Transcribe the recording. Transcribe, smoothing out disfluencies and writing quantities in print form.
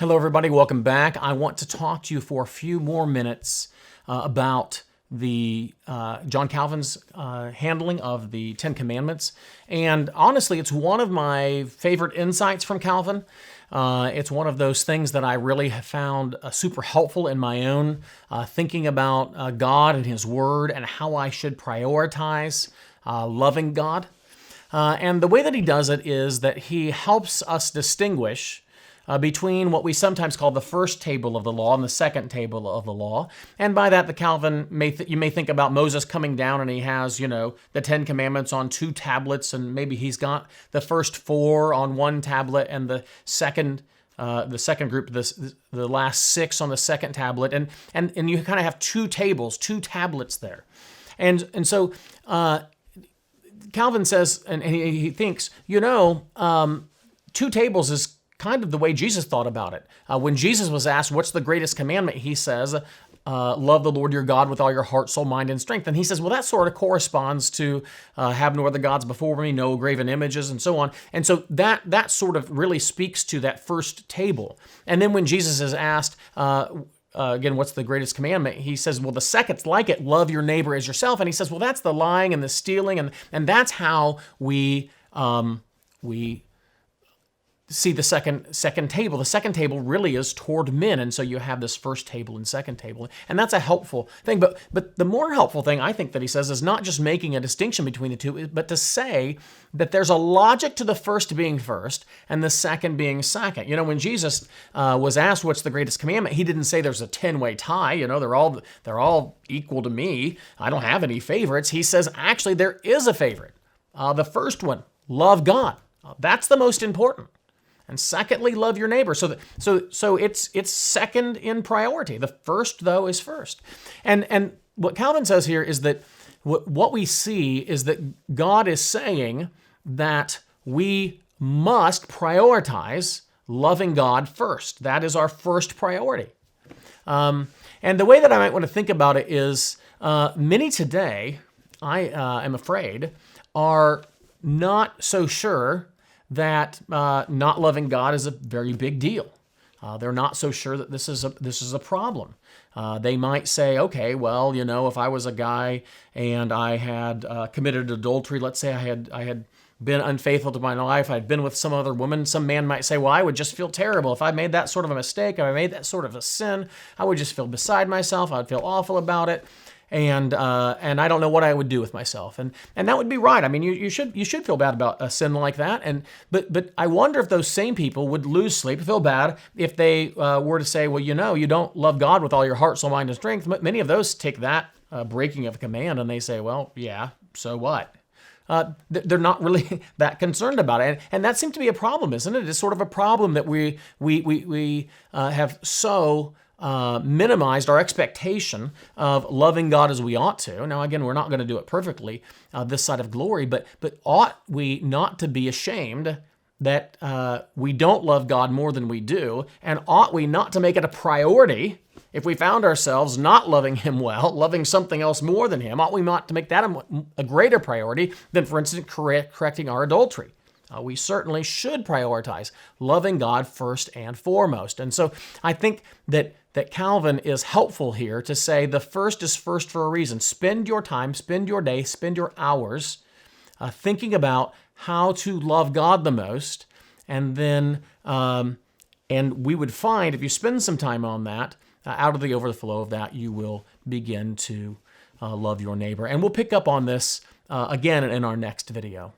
Hello, everybody. Welcome back. I want to talk to you for a few more minutes about the John Calvin's handling of the Ten Commandments. And honestly, it's one of my favorite insights from Calvin. It's one of those things that I really have found super helpful in my own thinking about God and His Word and how I should prioritize loving God. And the way that he does it is that he helps us distinguish between what we sometimes call the first table of the law and the second table of the law. And by that, the Calvin, you may think about Moses coming down and he has, the Ten Commandments on 2 tablets, and maybe he's got the first 4 on 1 tablet and the second group, the last 6 on the second tablet. And you kind of have 2 tables, 2 tablets there. And so Calvin says, and he thinks, 2 tables is kind of the way Jesus thought about it. When Jesus was asked, what's the greatest commandment? He says, love the Lord your God with all your heart, soul, mind, and strength. And he says, well, that sort of corresponds to have no other gods before me, no graven images, and so on. And so that sort of really speaks to that first table. And then when Jesus is asked, again, what's the greatest commandment? He says, well, the second's like it, love your neighbor as yourself. And he says, well, that's the lying and the stealing, and that's how we see the second table. The second table really is toward men, and so you have this first table and second table, and that's a helpful thing. But the more helpful thing I think that he says is not just making a distinction between the two, but to say that there's a logic to the first being first and the second being second. When Jesus was asked what's the greatest commandment, he didn't say there's a 10-way tie. They're all equal to me. I don't have any favorites. He says actually there is a favorite. The first one, love God. That's the most important. And secondly, love your neighbor. So it's second in priority. The first, though, is first. And what Calvin says here is that what we see is that God is saying that we must prioritize loving God first. That is our first priority. And the way that I might want to think about it is many today, I am afraid, are not so sure that not loving God is a very big deal. They're not so sure that this is a problem. They might say, okay, well, if I was a guy and I had committed adultery, let's say I had been unfaithful to my wife, I'd been with some other woman, some man might say, well, I would just feel terrible. If I made that sort of a mistake, if I made that sort of a sin, I would just feel beside myself. I'd feel awful about it. And I don't know what I would do with myself, and that would be right. I mean, you should feel bad about a sin like that, but I wonder if those same people would lose sleep, feel bad if they were to say, well, you don't love God with all your heart, soul, mind, and strength. Many of those take that breaking of a command and they say, well, yeah, so what? They're not really that concerned about it, and that seems to be a problem, isn't it? It's sort of a problem that we have so minimized our expectation of loving God as we ought to. Now, again, we're not going to do it perfectly this side of glory, but ought we not to be ashamed that we don't love God more than we do, and ought we not to make it a priority if we found ourselves not loving Him well, loving something else more than Him? Ought we not to make that a greater priority than, for instance, correcting our adultery? We certainly should prioritize loving God first and foremost. And so I think that Calvin is helpful here to say the first is first for a reason. Spend your time, spend your day, spend your hours thinking about how to love God the most. And then, and we would find if you spend some time on that, out of the overflow of that, you will begin to love your neighbor. And we'll pick up on this again in our next video.